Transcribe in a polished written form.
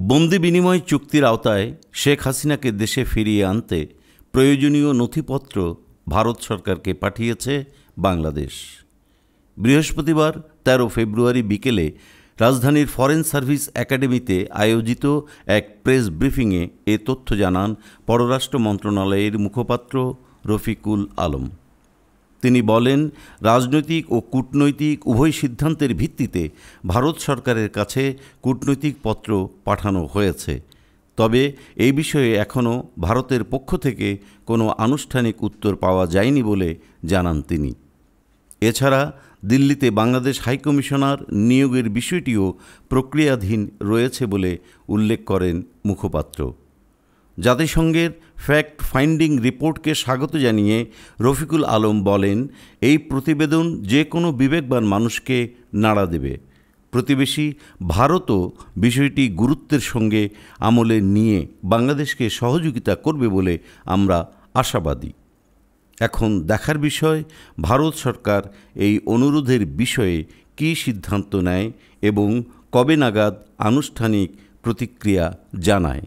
বন্দি বিনিময় চুক্তির আওতায় শেখ হাসিনাকে দেশে ফিরিয়ে আনতে প্রয়োজনীয় নথিপত্র ভারত সরকারকে পাঠিয়েছে বাংলাদেশ। বৃহস্পতিবার ১৩ ফেব্রুয়ারি বিকেলে রাজধানীর ফরেন সার্ভিস একাডেমিতে আয়োজিত এক প্রেস ব্রিফিংয়ে এ তথ্য জানান পররাষ্ট্র মন্ত্রণালয়ের মুখপাত্র রফিকুল আলম। তিনি বলেন, রাজনৈতিক ও কূটনৈতিক উভয় সিদ্ধান্তের ভিত্তিতে ভারত সরকারের কাছে কূটনৈতিক পত্র পাঠানো হয়েছে। তবে এই বিষয়ে এখনও ভারতের পক্ষ থেকে কোনো আনুষ্ঠানিক উত্তর পাওয়া যায়নি বলে জানান তিনি। এছাড়া দিল্লিতে বাংলাদেশ হাইকমিশনার নিয়োগের বিষয়টিও প্রক্রিয়াধীন রয়েছে বলে উল্লেখ করেন মুখপাত্র। জাতিসংঘের ফ্যাক্ট ফাইন্ডিং রিপোর্টকে স্বাগত জানিয়ে রফিকুল আলম বলেন, এই প্রতিবেদন যে কোনো বিবেকবান মানুষকে নাড়া দেবে। প্রতিবেশী ভারতও বিষয়টি গুরুত্বের সঙ্গে আমলে নিয়ে বাংলাদেশকে সহযোগিতা করবে বলে আমরা আশাবাদী। এখন দেখার বিষয় ভারত সরকার এই অনুরোধের বিষয়ে কী সিদ্ধান্ত নেয় এবং কবে নাগাদ আনুষ্ঠানিক প্রতিক্রিয়া জানায়।